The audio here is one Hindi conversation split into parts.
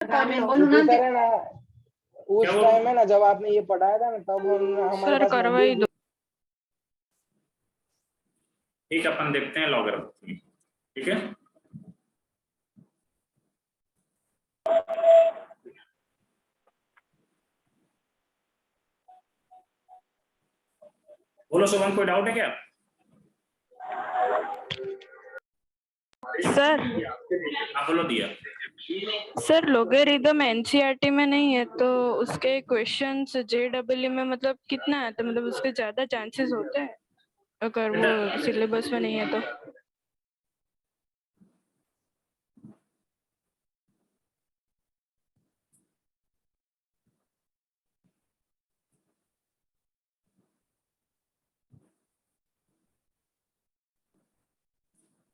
क्योंकि सर है ना उस टाइम है ना जब आपने ये पढ़ाया था ना तब हमारे पास करवाई दो। ठीक, अपन देखते हैं लॉगरिथम। ठीक है, बोलो शुभम, कोई डाउट है क्या? सर हाँ बोलो दिया। सर लोगरिथम एनसीईआरटी में नहीं है तो उसके क्वेश्चंस जेडब्ल्यू में मतलब कितना है, तो मतलब उसके ज्यादा चांसेस होते हैं अगर वो सिलेबस में नहीं है तो।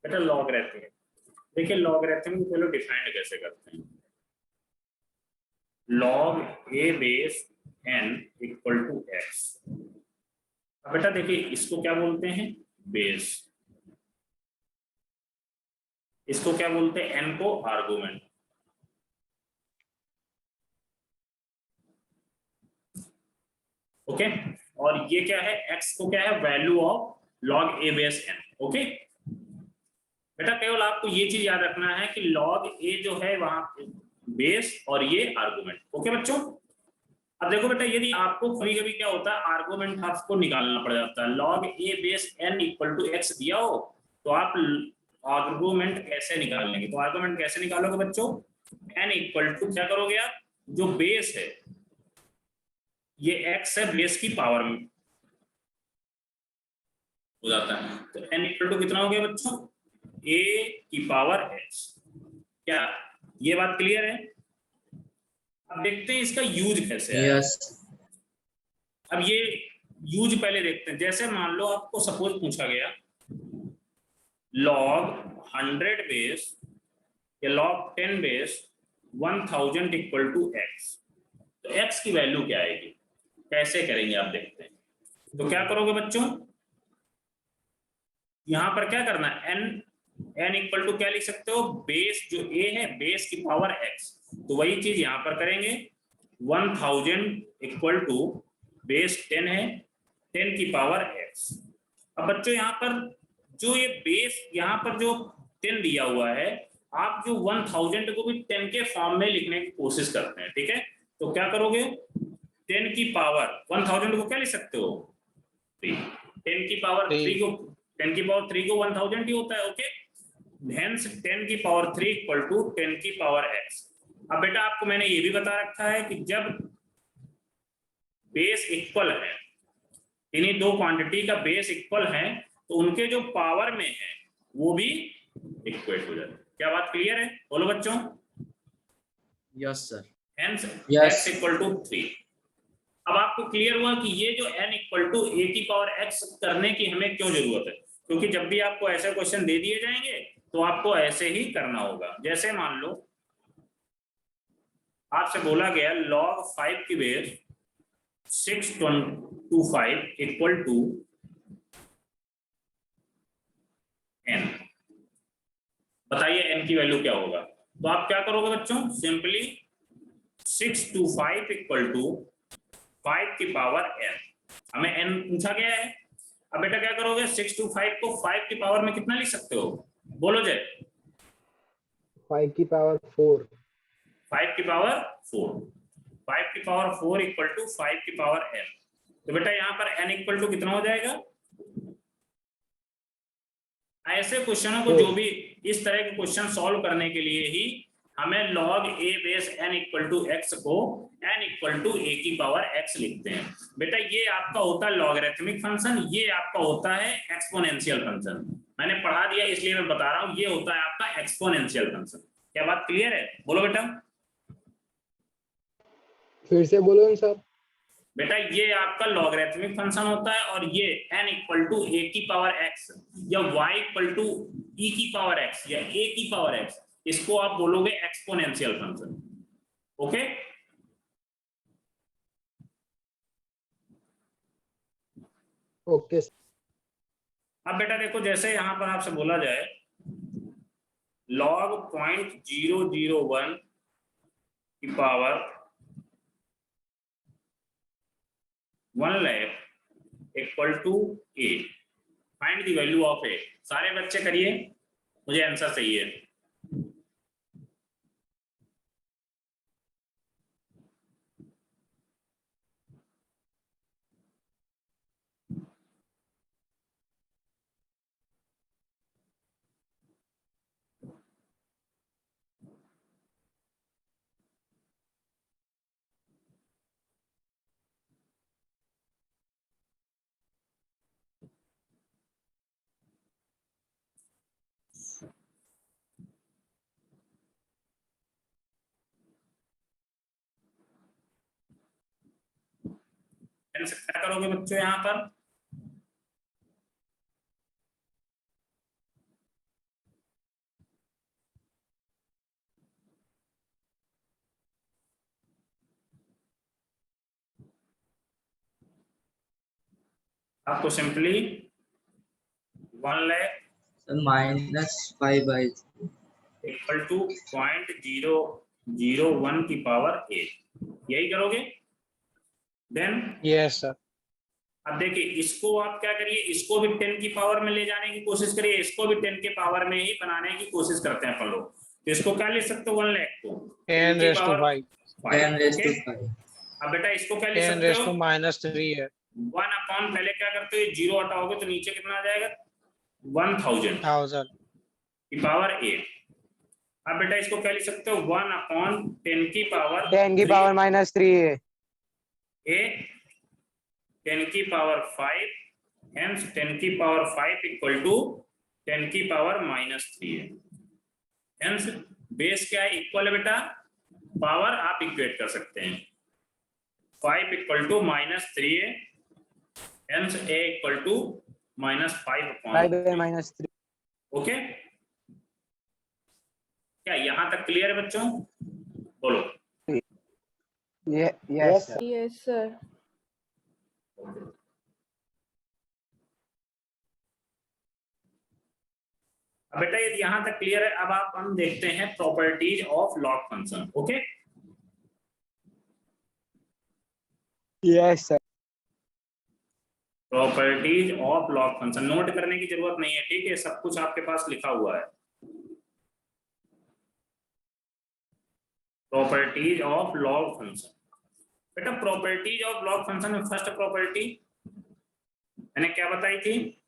बेटा लॉगरिथम, देखिए लॉगरिथम को पहले डिफाइन कैसे करते हैं। log a base n equal to x। अब बेटा देखिए इसको क्या बोलते हैं, बेस। इसको क्या बोलते हैं, n को आर्गुमेंट। ओके, और ये क्या है, x को क्या है, value of log a base n। Okay बेटा केवल आपको ये चीज याद रखना है कि log a जो है वहां बेस और ये आर्गुमेंट। ओके बच्चों, अब देखो बेटा यदि आपको कभी कभी क्या होता है, आर्गुमेंट आपको निकालना पड़ जाता है। log a base n equal to x दिया हो तो आप आर्गुमेंट कैसे निकाल लेंगे, तो आर्गुमेंट कैसे निकालोगे बच्चों, n इक्वल टू क्या करोगे आप, जो बेस है ये x है, बेस की पावर में हो जाता है, तो n इक्वल टू कितना हो गया बच्चों, a की पावर x। क्या ये बात क्लियर है? अब देखते हैं इसका यूज कैसे है। यस। अब ये यूज पहले देखते हैं। जैसे मान लो आपको सपोज पूछा गया log 100 बेस या log 10 base 1000 equal to x, तो x की वैल्यू क्या आएगी, कैसे करेंगे आप देखते हैं। तो क्या करोगे बच्चों, यहां पर क्या करना है, n इक्वल टू क्या लिख सकते हो, बेस जो a है बेस की पावर x, तो वही चीज यहां पर करेंगे। 1000 इक्वल टू बेस 10 है, 10 की पावर x। अब बच्चों यहाँ पर जो ये बेस यहाँ पर जो 10 दिया हुआ है, आप जो 1000 को भी 10 के फॉर्म में लिखने की कोशिश करते हैं। ठीक है, तो क्या करोगे, 10 की पावर 1000 को क्या लिख सकते हो, 3। 10 की पावर 3 को 10 की पावर 3 को 1000 ही होता है। ओके, हेंस 10 की पावर 3 इक्वल टू 10 की पावर x। अब बेटा आपको मैंने ये भी बता रखा है कि जब बेस इक्वल है, इन्हीं दो क्वांटिटी का बेस इक्वल है, तो उनके जो पावर में है वो भी इक्वेट हो जाता है। क्या बात क्लियर है, बोलो बच्चों। Yes sir. Hence Yes. x equal to 3। अब आपको क्लियर हुआ कि ये जो n इक्वल टू a की पावर x करने की हमें क्यों जरूरत है, क्योंकि जब भी आपको ऐसे क्वेश्चन दे दिए जाएंगे तो आपको ऐसे ही करना होगा। जैसे मान लो आपसे बोला गया log 5 की बेस 625 इक्वल टू n, बताइए n की वैल्यू क्या होगा। तो आप क्या करोगे बच्चों, सिंपली 625 इक्वल टू 5 की पावर n, हमें n पूछा गया है। अब बेटा क्या करोगे, 625 को 5 की पावर में कितना लिख सकते हो, बोलो जय। 5 की पावर 4। 5 की पावर 4, 5 की पावर 4 इक्वल टू 5 की पावर n। तो बेटा यहाँ पर n इक्वल टू कितना हो जाएगा। ऐसे क्वेश्चनों को, जो भी इस तरह के क्वेश्चन सॉल्व करने के लिए ही हमें log a base n equal to x को n इक्वल टू a की पावर x लिखते हैं। बेटा ये आपका होता है लॉगरिथमिक फंक्शन, ये आपका होता है एक्सपोनेंशियल फंक्शन। मैंने पढ़ा दिया इसलिए मैं बता रहा हूं, ये होता है आपका एक्सपोनेंशियल फंक्शन। क्या बात क्लियर है, बोलो बेटा। फिर से बोलो सर। बेटा ये आपका लॉगरिथमिक फंक्शन होता है, और ये n इक्वल टू a की पावर x या y इक्वल टू e की पावर x या a की पावर x, इसको आप बोलोगे एक्सपोनेंशियल फंक्शन। Okay, okay. अब बेटा देखो जैसे यहां पर आपसे बोला जाए log 0.001 की power 1 lakh equal to a. Find the value of a. सारे बच्चे करिए, मुझे आंसर चाहिए। क्या करोगे बच्चों यहाँ पर? आपको सिंपली 1 लाख -5/2 इक्वल टू 0.001 की पावर 8, यही करोगे। Then yes sir. अब देखिए, इसको आप क्या करिए, इसको भी 10 की पावर में ले जाने की कोशिश करिए, इसको भी 10 के पावर में ही बनाने की कोशिश करते हैं अपन लोग। तो इसको क्या ले सकते हो, 1 लाख को 10 raised to 5। 10⁻5। अब बेटा इसको क्या ले 10 सकते raised हो, to -3 है। 1 अपॉन, पहले क्या करते हो, 0 हटाओगे तो नीचे कितना आ जाएगा, 1000 की पावर 8। अब बेटा इसको क्या लिख सकते हो, 1 अपॉन 10 की पावर -3 है। ए 10 की पावर 5, हेंस 10 की पावर 5 इक्वल टू 10 की पावर -3 है। हेंस बेस क्या है, इक्वल है बेटा, पावर आप इक्वेट कर सकते हैं। 5 इक्वल टू -3 है, hence a equal to -5 upon 5/-3। Okay. क्या यहाँ तक क्लियर है बच्चों? बोलो। Yes sir. Yes sir. अब बेटा ये यहाँ तक क्लियर है। अब आप हम देखते हैं properties of log function. Okay, yes sir. Properties of log function note करने की जरूरत नहीं है, ठीक है, सब कुछ आपके पास लिखा हुआ है। प्रॉपर्टीज ऑफ लॉग फंक्शन, बेटा प्रॉपर्टीज ऑफ लॉग फंक्शन में फर्स्ट प्रॉपर्टी मैंने क्या बताई थी,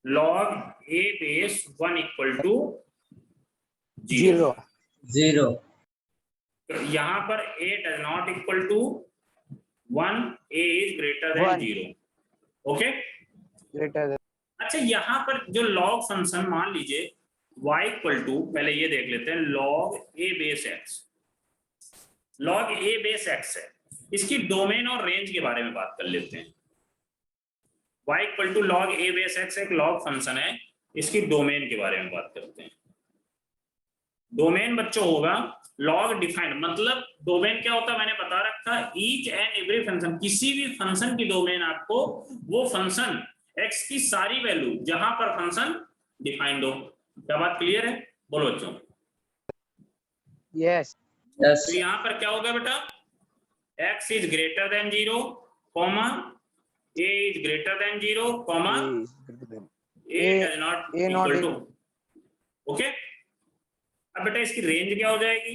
log a base 1 equal to 0। यहाँ पर a does not equal to 1, a is greater than 0। Okay, अच्छा यहाँ पर जो log फंक्शन मान लीजिए y इक्वल टू, पहले ये देख लेते हैं, log a base x, log a base x है, इसकी डोमेन और रेंज के बारे में बात कर लेते हैं। y equal to log a base x एक log फंक्शन है, इसकी डोमेन के बारे में बात करते हैं। डोमेन बच्चों होगा log डिफाइंड, मतलब डोमेन क्या होता है मैंने बता रखा, ईच एंड एवरी फंक्शन, किसी भी फंक्शन की डोमेन आपको वो फंक्शन x की सारी वैल्यू जहां पर फंक्शन डिफाइंड हो। क्या बात क्लियर है? बोलो बच्चों। यस। तो यहाँ पर क्या होगा बेटा, x is greater then 0, comma a is greater than 0, comma a does not equal to। Okay, अब बेटा इसकी रेंज क्या हो जाएगी,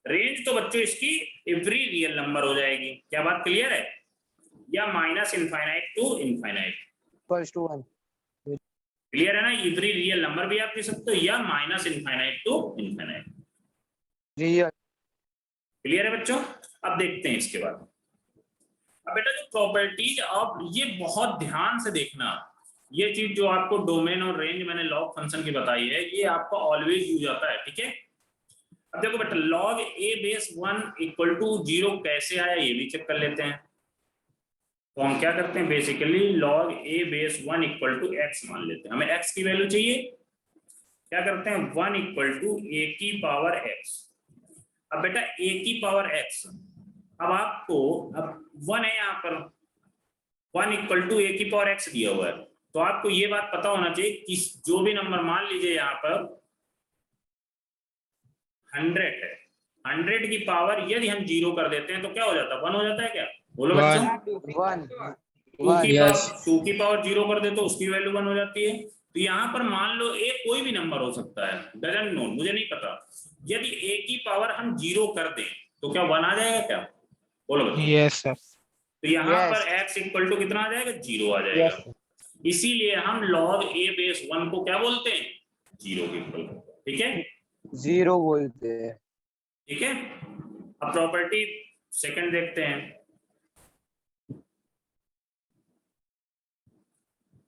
रेंज तो बच्चों इसकी एवरी रियल नंबर हो जाएगी। क्या बात क्लियर है? या -infinite to infinite equals to 1। Clear है ना? एवरी रियल नंबर भी आप लिख सकते हो, या -इनफाइनाइट टू इनफाइनाइट। क्लियर है बच्चों? अब देखते हैं इसके बाद। अब बेटा जो प्रॉपर्टीज, आप ये बहुत ध्यान से देखना, ये चीज जो आपको डोमेन और रेंज मैंने लॉग फंक्शन की बताई है, ये आपका ऑलवेज यूज आता है, ठीक है। अब देखो बेटा log a base 1 equal to 0 कैसे आया ये भी चेक कर लेते हैं। तो हम क्या करते हैं, basically log a base 1 equal to x मान लेते हैं, हमें x की वैल्यू चाहिए। क्या करते हैं, 1 इक्वल टू a की पावर x। अब बेटा a की पावर x, अब आपको, अब 1 है यहाँ पर, 1 इक्वल टू a की पावर x दिया हुआ है, तो आपको ये बात पता होना चाहिए कि जो भी नंबर मान लीजिए यहाँ पर 100 है, 100 की पावर यदि हम 0 कर देते हैं तो क्या हो जाता है, 1 हो जाता है क्या? बोलो बच्चों। 1 2 की पावर 0 कर दे तो उसकी वैल्यू 1 हो जाती है। तो यहाँ पर मान लो a कोई भी नंबर हो सकता है, डजंट नो, मुझे नहीं पता। यदि a की पावर हम 0 कर दें तो क्या 1 आ जाएगा क्या? बोलो बच्चों। Yes sir. तो यहाँ Yes. पर x इक्वल टू कितना आ जाएगा, 0 आ जाएगा। Yes. इसीलिए हम log a बेस 1 को क्या बोलते हैं, 0 के इक्वल। ठीक है, 0 बोलते हैं। ठीक है। अब प्रॉपर्टी सेकंड देखते हैं।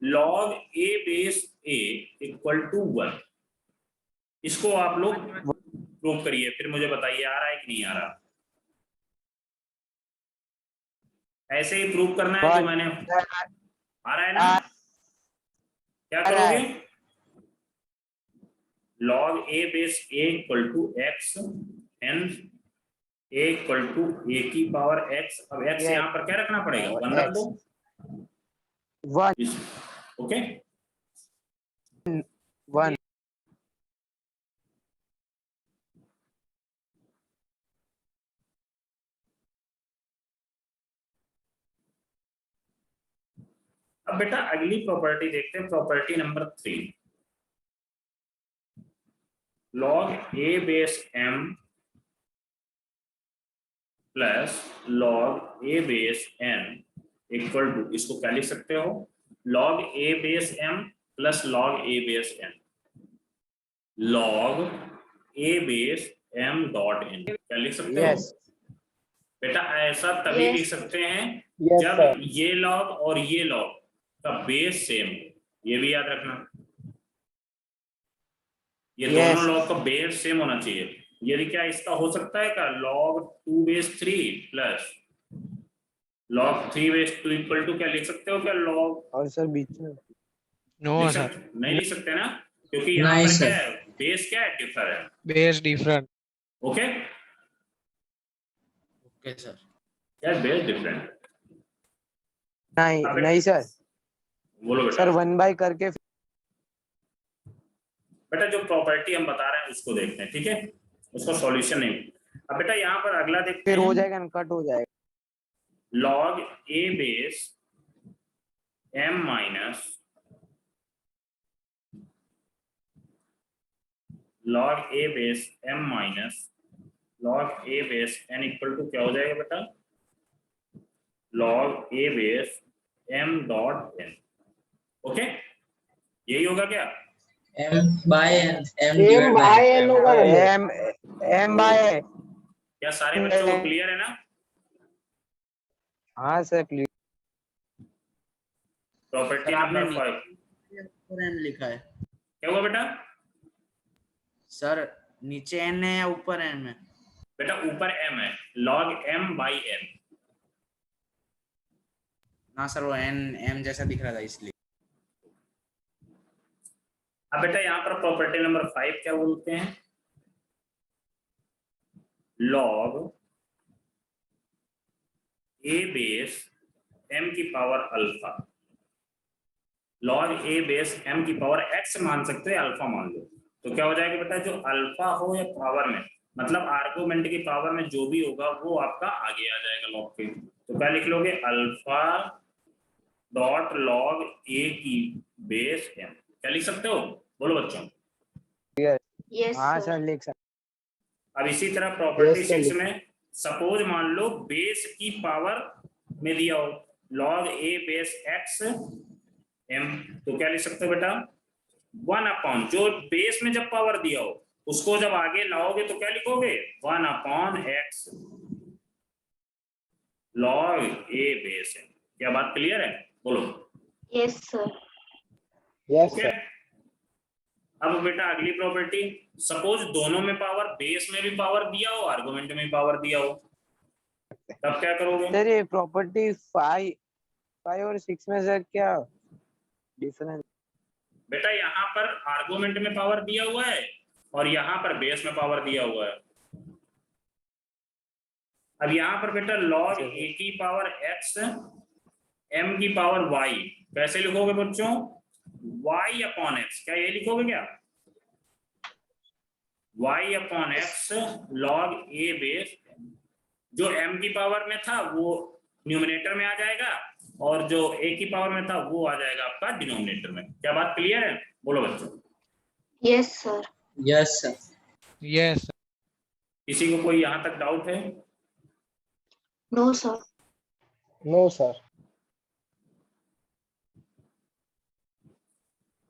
log a base a equal to 1, इसको आप लोग प्रूव करिए, फिर मुझे बताइए आ रहा है कि नहीं आ रहा। ऐसे ही प्रूव करना है जो मैंने, आ रहा है ना? क्या करोगे, log a base a equal to x and a equal to a की पावर x। अब x Yes. यहाँ पर क्या रखना पड़ेगा, 1 रख दो। 1 ओके, 1 अब बेटा अगली प्रॉपर्टी देखते हैं, property number 3। log a base m plus log a base n equal to, इसको क्या लिख सकते हो, log a base m plus log a base n, log a base m dot n, क्या लिख सकते Yes. हो बेटा? ऐसा तभी Yes. लिख सकते हैं Yes, जब sir. ये log और ये log का बेस सेम, ये भी याद रखना, ये Yes. दोनों लॉग का बेस सेम होना चाहिए। यदि क्या इसका हो सकता है क्या, log 2 base 3 plus log 3 base 2 equal to क्या लिख सकते हो क्या, log और सर बीच में नो सर, नहीं लिख सकते ना, क्योंकि यहाँ नहीं पर सर। क्या है, बेस क्या है, डिफर है। Base different. Okay, okay sir. क्या बेस डिफरेंट। नहीं अब नहीं सर, बोलो बेटा। सर 1 बाय करके बेटा जो प्रॉपर्टी हम बता रहे हैं उसको देखते हैं, ठीक है, उसका सॉल्यूशन नहीं। अब बेटा यहाँ पर अगला देखते फिर हो हैं, जाएगा, कट हो जाएगा। log a base m minus log a base m minus log a base n equal to क्या हो जाएगा बेटा, log a base m dot n। Okay, यही होगा क्या? m by n, m M divided by by n. n होगा m by क्या सारे बच्चों को क्लियर है ना? हाँ सर प्लीज। प्रॉपर्टी सर, आपने नंबर 5 ऊपर n लिखा है क्या हुआ बेटा? सर, नीचे n है या ऊपर n है? बेटा ऊपर m है, log m by n। ना सर, वो n m जैसा दिख रहा था इसलिए। अब बेटा यहाँ पर प्रॉपर्टी नंबर 5 क्या बोलते हैं, log a बेस m की power alpha, log a base m की पावर x मान सकते हो, अल्फा मान लो, तो क्या हो जाएगा बेटा, जो अल्फा हो या पावर में, मतलब आर्गुमेंट की पावर में जो भी होगा वो आपका आगे आ जाएगा log के। तो क्या लिख लोगे, अल्फा डॉट log a की बेस m, क्या लिख सकते हो, बोलो बच्चों। Yes, हाँ sir. सर लिख सकते। अब इसी तरह प्रॉपर्टी Yes, sir, 6 में सपोज मान लो बेस की पावर में दिया हो log a base x m, तो क्या लिख सकते हो बेटा, 1 अपॉन, जो बेस में जब पावर दिया हो उसको जब आगे लाओगे तो क्या लिखोगे, 1 upon x log a base m। क्या बात क्लियर है, बोलो। Yes, sir. Yes okay, sir. अब बेटा अगली प्रॉपर्टी, सपोज दोनों में पावर, बेस में भी पावर दिया हो, आर्गुमेंट में भी पावर दिया हो, तब क्या करोगे? सर ये प्रॉपर्टी 5 और 6 में सर क्या डिफरेंस? बेटा यहाँ पर आर्गुमेंट में पावर दिया हुआ है और यहाँ पर बेस में पावर दिया हुआ है। अब यहाँ पर बेटा log a की पावर x m की पावर y कैसे लिखोगे बच्चों, y अपॉन x, क्या ये लिखोगे क्या, y अपॉन एक्स लॉग ए बेस m। जो m की पावर में था वो न्यूमरेटर में आ जाएगा और जो a की पावर में था वो आ जाएगा आपका डिनोमिनेटर में। क्या बात क्लियर है? बोलो बच्चों। Yes sir. Yes sir. Yes, sir. किसी को कोई यहाँ तक डाउट है? No sir. No sir.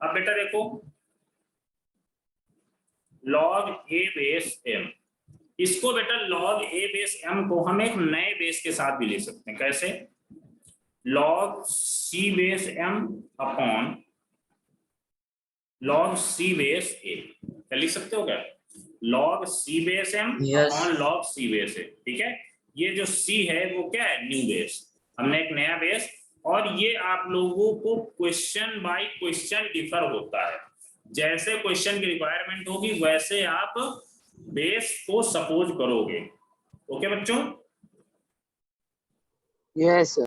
अब बेटा देखो log a बेस m, इसको बेटा log a बेस m को हम एक नए बेस के साथ भी ले सकते हैं। कैसे? log c base m upon log c base a। क्या लिख सकते हो क्या? log c base m Yes. Upon log c base a। ठीक है, ये जो c है वो क्या है? न्यू बेस, हमने एक नया बेस। और ये आप लोगों को क्वेश्चन बाय क्वेश्चन डिफर होता है, जैसे क्वेश्चन की रिक्वायरमेंट होगी वैसे आप बेस को सपोज करोगे। ओके बच्चों? Yes sir.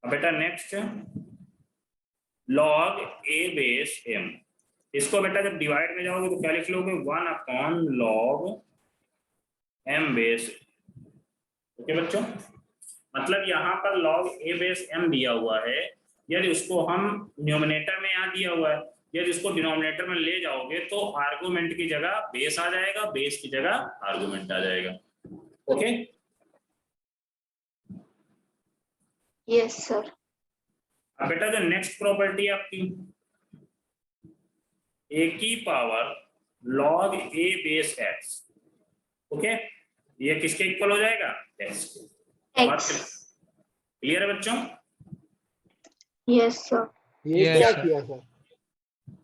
अब बेटा next log a base m, इसको बेटा जब डिवाइड में जाओगे तो क्या लिख लोगे? 1 upon log m base. Okay बच्चों, मतलब यहाँ पर log a बेस m दिया हुआ है, यदि उसको हम न्यूमरेटर में यहाँ दिया हुआ है, यदि इसको डिनोमिनेटर में ले जाओगे तो आर्गुमेंट की जगह बेस आ जाएगा, बेस की जगह आर्गुमेंट आ जाएगा। ओके? Yes sir. अब बेटा जो नेक्स्ट प्रॉपर्टी है आपकी a की power log a base x। Okay, ये किसके इक्वल हो जाएगा? x के। बात क्लियर है बच्चों? Yes sir. ये Yes, क्या sir. किया सर?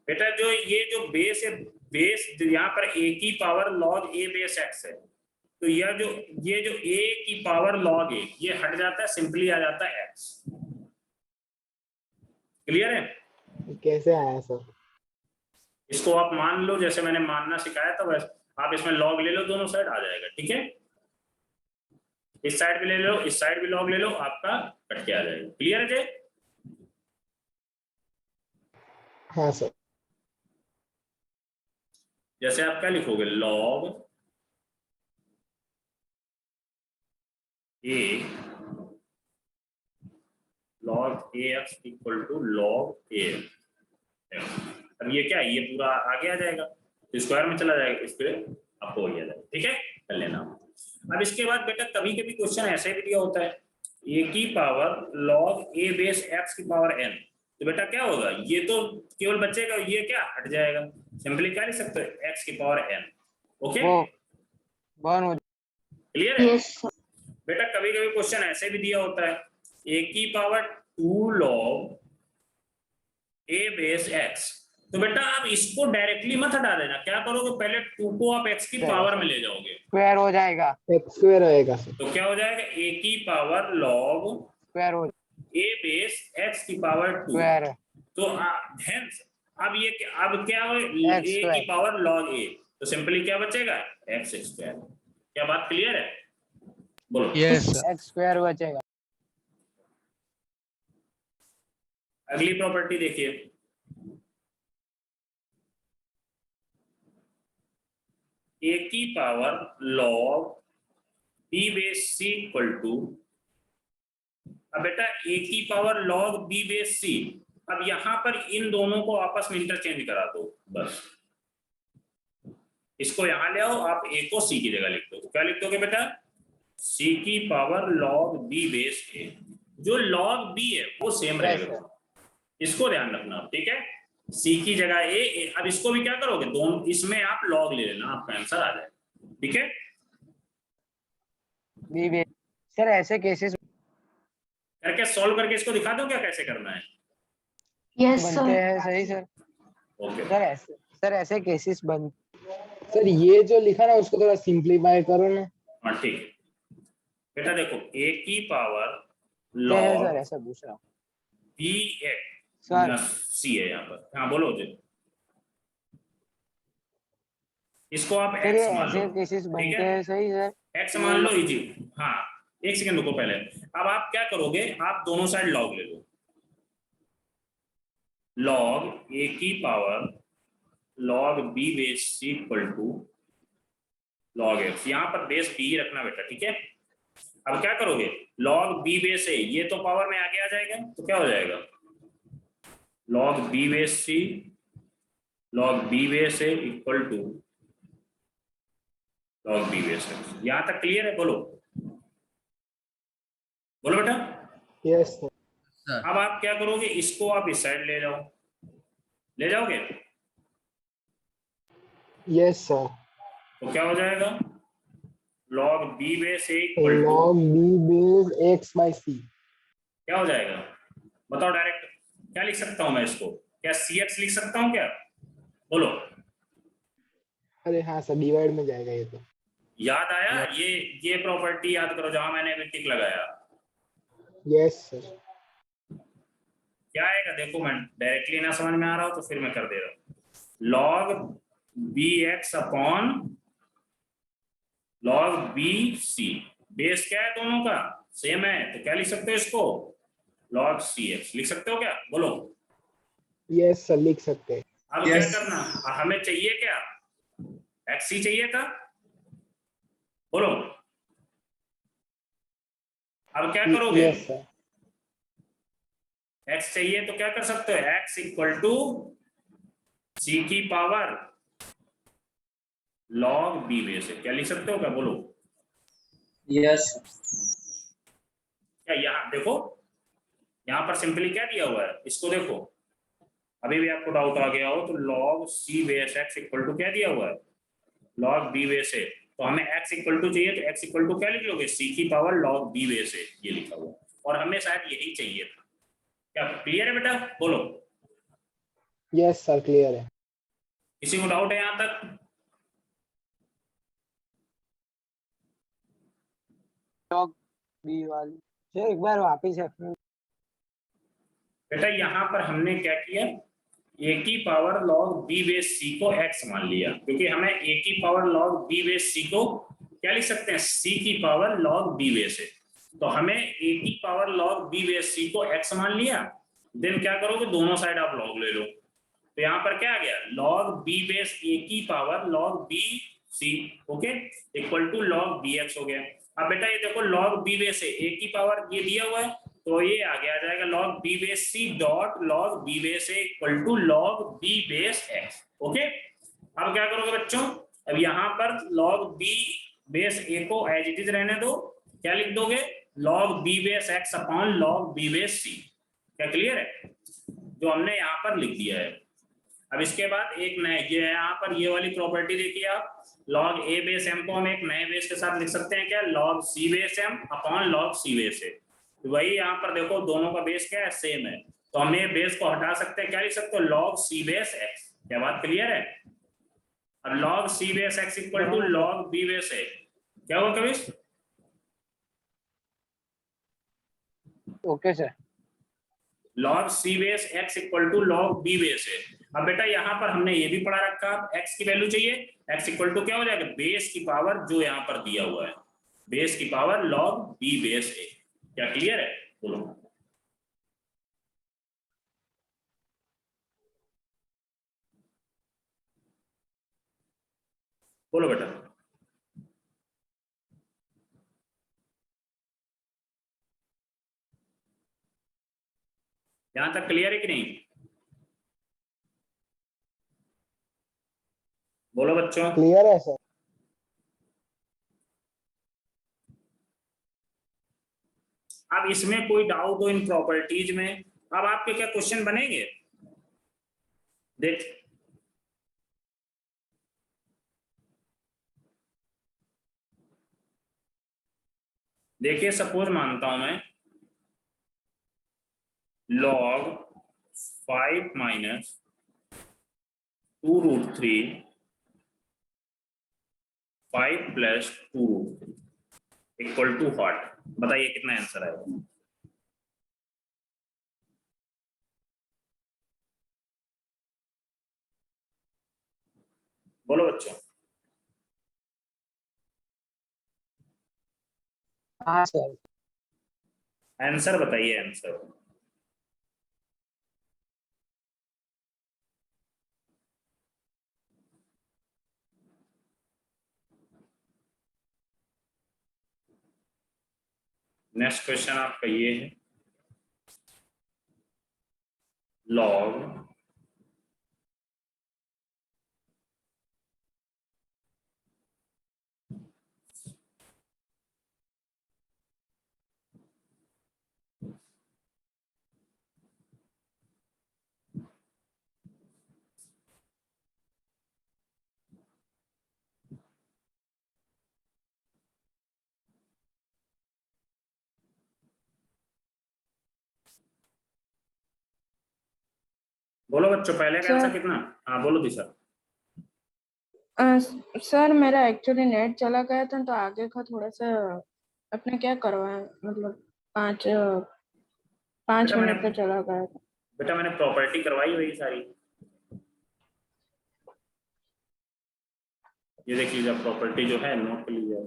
बेटा जो ये जो बेस है, बेस यहाँ पर a की power log a base x है, तो यह जो ये जो a की पावर log a ये हट जाता है, सिंपली आ जाता है x। क्लियर है? कैसे आया सर? इसको आप मान लो, जैसे मैंने मानना सिखाया था वैसे आप इसमें log ले लो, दोनों साइड आ जाएगा। ठीक है, इस साइड भी ले लो, इस साइड भी log ले लो, आपका कट के आ जाएगा। क्लियर है जय? हाँ सर। जैसे आप क्या लिखोगे? log a x equal to log a। अब ये क्या है? ये पूरा आगे आ जाएगा, तो स्क्वायर में चला जाएगा, इस पे आपको हो जाएगा। ठीक है, कर लेना। अब इसके बाद बेटा कभी कभी क्वेश्चन ऐसे भी दिया होता है a की power log a base x की पावर n, तो बेटा क्या होगा? ये तो केवल बचेगा, ये क्या हट जाएगा, सिंपली क्या लिख सकते हो? x की पावर n। ओके, क्लियर है? Yes sir. बेटा कभी कभी क्वेश्चन ऐसे भी दिया होता है a की power 2 log a base x, तो बेटा आप इसको डायरेक्टली मत हटा देना, क्या करोगे? पहले 2 को आप x की पावर में ले जाओगे, स्क्वायर हो जाएगा। x स्क्वायर आएगा सर। तो क्या हो जाएगा? a की पावर log स्क्वायर हो a बेस x की पावर 2। स्क्वायर है। तो hence अब ये अब क्या हो? a X की square। पावर log a, तो सिंपली क्या बचेगा? x square. क्या बात क्लियर है? बोलो। Yes, sir. एक्स स्क्वायर बचेगा। अगली प्रॉपर्टी देखिए, a की power log b base c equal to, अब बेटा a की power log b base c, अब यहां पर इन दोनों को आपस में इंटरचेंज करा दो बस, इसको यहां ले आओ, आप a को c की जगह लिख दो, तो क्या लिख दोगे बेटा? c की power log b base a। जो log b है वो सेम रहेगा, इसको ध्यान रखना। ठीक है, c की जगह a, अब इसको भी क्या करोगे? दोनों इसमें आप log ले लेना, आपका आंसर आ जाएगा। ठीक है, बी बे सर ऐसे केसेस करके सॉल्व करके इसको दिखा दो क्या कैसे करना है। यस बनते सर। हैं। सही सर। ओके, सर ऐसे केसेस बन सर ये जो लिखा ना उसको थोड़ा सिंप्लीफाई करो ना। हाँ ठीक है बेटा, देखो a की पावर सर log ऐसा पूछ रहा हूँ b x सर। c है यहाँ पर। हाँ बोलो जी, इसको आप सर x ये मान लो। ऐसे केसेस ठीक बनते है, हैं। सही सर। x मान लो इजी। हाँ एक सेकंड रुको पहले, अब आप क्या करोगे? आप दोनों साइड log ले लो, log a की power log b base c equal to log x। यहाँ पर बेस b ही रखना बेटा, ठीक है। अब क्या करोगे, log b बेस a, ये तो पावर में आगे आ जाएगा, तो क्या हो जाएगा log b base c log b base a equal to log b base x। यहाँ तक क्लियर है? बोलो बोलो बेटा। Yes sir. सर अब आप क्या करोगे, इसको आप इस साइड ले जाओ, ले जाओगे यस सर। तो क्या हो जाएगा log b base a equal to log b base x by c। क्या हो जाएगा बताओ डायरेक्ट, क्या लिख सकता हूं मैं इसको, क्या cx लिख सकता हूं क्या? बोलो। अरे हाँ सर, डिवाइड में जाएगा ये तो। याद आया? ये प्रॉपर्टी याद करो जहां मैंने अभी टिक लगाया। Yes sir. क्या आएगा देखो, मैं डायरेक्टली ना समझ में आ रहा हो तो फिर मैं कर दे रहा हूं। log bx upon log bc, base क्या है दोनों का, सेम है, तो क्या लिख सकते हो इसको, log cx लिख सकते हो क्या? बोलो। यस सर, लिख सकते हैं। अब क्या करना, हमें चाहिए क्या, xc चाहिए था, बोलो। अब क्या करोगे, यस सर। x चाहिए तो क्या कर सकते हो, x इक्वल टू c की पावर log b बेस है, क्या लिख सकते हो क्या? बोलो। यस। क्या यहाँ देखो, यहाँ पर सिंपली क्या दिया हुआ है, इसको देखो, अभी भी आपको डाउट आ गया हो तो log c base x equal to क्या दिया हुआ है, log b बेस है। तो हमें x इक्वल टू चाहिए, तो x इक्वल टू क्या लिख लोगे, c की पावर log b बेस है, ये लिखा हुआ, और हमें शायद यही चाहिए था। क्या क्लियर है बेटा? बोलो। यस सर, क्लियर है। किसी को डाउट है यहाँ तक? log b वाली सर एक बार वापस बेटा यहाँ पर हमने क्या किया, a की power log b base c को x मान लिया, क्योंकि हमें a की power log b base c को क्या लिख सकते हैं, c की पावर log b बेस है, तो हमें a की power log b base c को x मान लिया। देन क्या करोगे, दोनों साइड आप log ले लो, तो यहाँ पर क्या आ गया, log b बेस a की power log b c, okay, equal to log bx हो गया। अब बेटा ये देखो log b बेस है, a की पावर ये दिया हुआ है, तो ये आगे आ जाएगा log b base c dot log b base a equal to log b base x, okay. अब क्या करोगे बच्चों, अब यहाँ पर log b बेस a को एज इट इज रहने दो, क्या लिख दोगे, log b base x upon log b base c। क्या क्लियर है? जो हमने यहाँ पर लिख दिया है। अब इसके बाद एक नए, ये है यहाँ पर ये वाली प्रॉपर्टी देखिए आप, log a बेस m को हम एक नए बेस के साथ लिख सकते हैं क्या, log c base m upon log c base a। वही यहाँ पर देखो दोनों का बेस क्या है, सेम है, तो हम ये बेस को हटा सकते हैं, क्या लिख सकते हो, log c बेस x। क्या बात क्लियर है? अब log c base x equal to log b base a, क्या हुआ Kavish? Okay sir. log c base x equal to log b base है। अब बेटा यहाँ पर हमने ये भी पढ़ा रखा, x की वैल्यू चाहिए, x इक्वल टू क्या हो जाएगा, बेस की पावर जो यहाँ पर दिया हुआ है, बेस की पावर log b बेस है। क्या क्लियर है? बोलो। बोलो बेटा। यहाँ तक क्लियर है कि नहीं? बोलो बच्चों। क्लियर है सर। अब इसमें कोई डाउट हो इन प्रॉपर्टीज में, अब आपके क्या क्वेश्चन बनेंगे, देख देखिए, सपोज मानता हूं मैं log 5 minus 2√3 5 plus 2√3 equal to what, बताइए कितना आंसर आएगा। बोलो बच्चों। हाँ सर। आंसर बताइए, आंसर। नेक्स्ट क्वेश्चन आपका ये है, लॉग बोलो बच्चों, पहले का आंसर सर। कितना? हाँ बोलो दिशा। सर मेरा एक्चुअली नेट चला गया था तो आगे का थोड़ा सा अपने क्या करवाया, मतलब 5 बेटा मिनट का मैंने चला गया था। बेटा मैंने प्रॉपर्टी करवाई हुई सारी, ये देख लीजिए, प्रॉपर्टी जो है नोट कर लीजिए।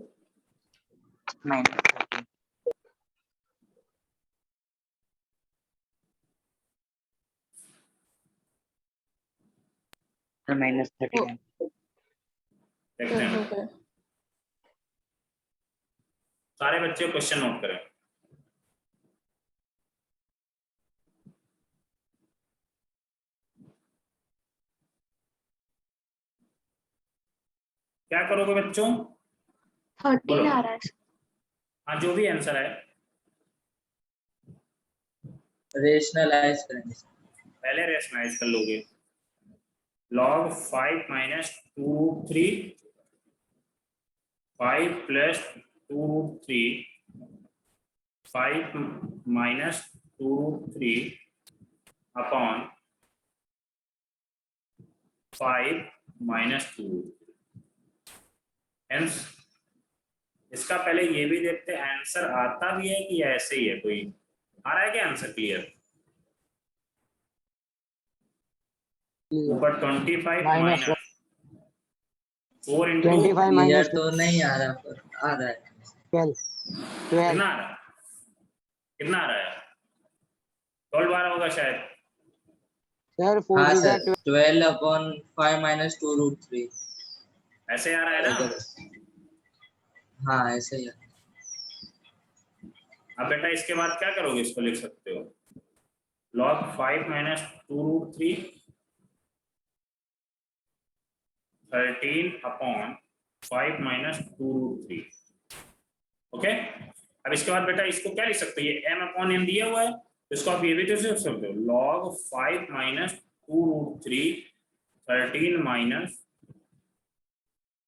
-39 देखते सर हैं हो बेटा, गया। सारे बच्चे क्वेश्चन नोट करें। क्या करोगे बच्चों? 13 बोलो। आ रहा है। हाँ जो भी आंसर है रेशनलाइज करेंगे। पहले रेशनलाइज कर लोगे। log 5 minus 2 root 3, 5 plus 2 root 3, 5 minus 2 root 3 upon 5 minus 2 root 3। Hence, इसका पहले ये भी देखते हैं आंसर आता भी है कि ऐसे ही है, कोई आ रहा है क्या आंसर क्लियर? ऊपर 25 माइनस 4 इंटू 25 माइनस तो नहीं आ रहा, पर आ रहा है। 12 कितना आ रहा है? कितना आ रहा है? 12 बार होगा शायद। सर 4 हाँ जी सर, 12/5 minus 2 root 3। ऐसे आ रहा है ना? हाँ ऐसे ही है। अब बेटा इसके बाद क्या करोगे, इसको लिख सकते हो log 5 minus 2 root 3, 13 upon 5 minus 2 root 3। Okay, अब इसके बाद बेटा इसको क्या लिख सकते हो, ये m अपॉन n दिया हुआ है, इसको आप ये भी तो लिख सकते हो log 5 minus 2 root 3, 13 minus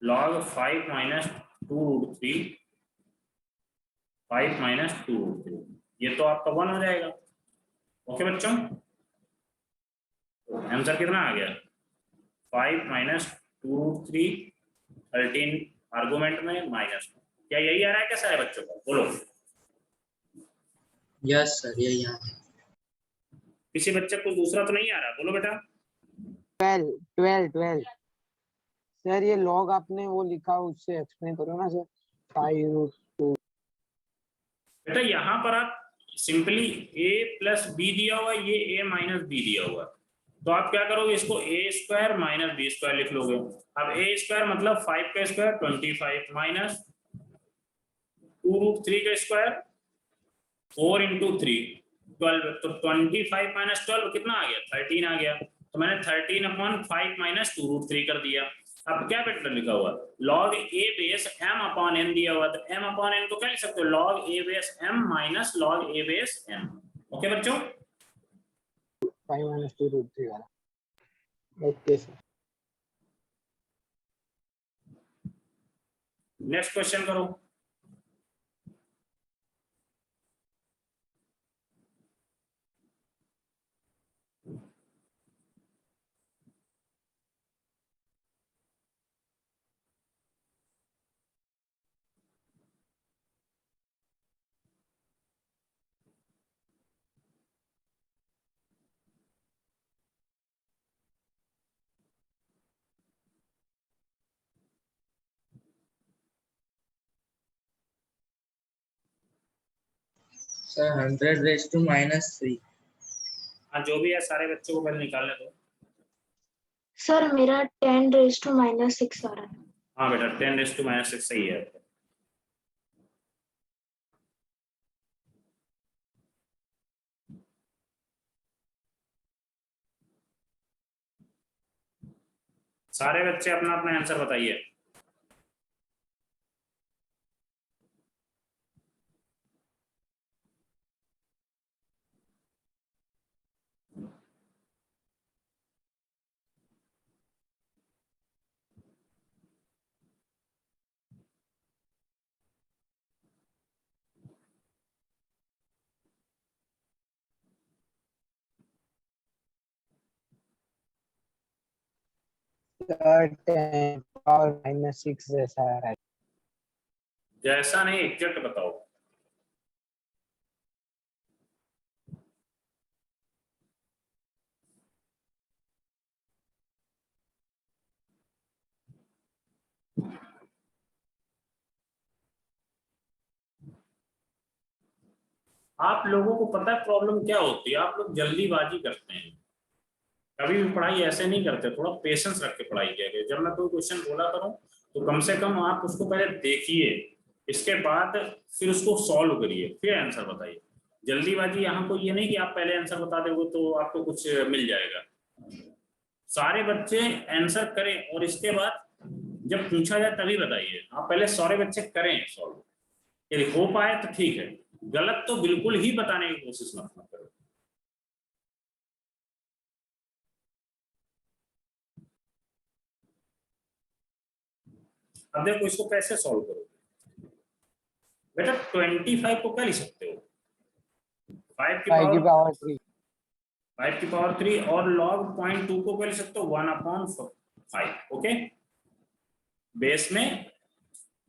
log 5 minus 2 root 3, 5 minus 2 root 3। ये तो आपका 1 हो जाएगा। ओके बच्चों, आंसर कितना आ गया? 5 minus 2 root 3, 13 आर्गुमेंट में माइनस। क्या यही आ रहा है क्या सारे बच्चों का? बोलो। यस सर, यही आ रहा है। किसी बच्चे को दूसरा तो नहीं आ रहा? बोलो बेटा। 12 सर ये लॉग आपने वो लिखा उससे एक्सप्लेन करो ना सर। 5 बेटा यहाँ पर आप सिंपली a प्लस बी दिया हुआ है, ये a माइनस बी दिया हुआ है, तो आप क्या करोगे, इसको a square minus B square लिख लोगे। अब a स्क्वायर मतलब 5 का स्क्वायर 25 माइनस 2 रूट 3 का स्क्वायर 4 इंटू 3 12, तो 25 माइनस 12 कितना आ गया? 13 आ गया। तो मैंने 13 अपॉन 5 माइनस 2 रूट 3 कर दिया। अब क्या बेटा लिखा हुआ log a base m upon n दिया हुआ, तो m अपॉन n को क्या लिख सकते हो, log a base m minus log a base m। Okay बच्चों, 5 minus 2 root 3 वाला। Okay sir. नेक्स्ट क्वेश्चन करो। सर 100⁻³ हाँ जो भी है सारे बच्चों को पहले निकालने दो। सर मेरा 10⁻⁻6 आ रहा है। हाँ बेटा 10⁻⁻6 सही है। सारे बच्चे अपना अपना आंसर बताइए। सर 10 पावर -6 जैसा है। जैसा नहीं, एग्जैक्ट बताओ। आप लोगों को पता है प्रॉब्लम क्या होती है, आप लोग जल्दीबाजी करते हैं। कभी भी पढ़ाई ऐसे नहीं करते, थोड़ा पेशेंस रख के पढ़ाई किया करिए। जब मैं कोई क्वेश्चन बोला करूं तो कम से कम आप उसको पहले देखिए, इसके बाद फिर उसको सॉल्व करिए, फिर आंसर बताइए। जल्दीबाजी यहाँ कोई ये नहीं कि आप पहले आंसर बता दोगे तो आपको कुछ मिल जाएगा। सारे बच्चे आंसर करें और इसके बाद जब पूछा जाए तभी बताइए। आप पहले सारे बच्चे करें सॉल्व, यदि हो पाए तो ठीक है, गलत तो बिल्कुल ही बताने की कोशिश मत करो। अब देखो इसको कैसे सॉल्व करोगे बेटा। 25 को क्या लिख सकते हो, 5 की पावर 3 5 की पावर 3 और log 0.2 को क्या लिख सकते हो 1/5। ओके, बेस में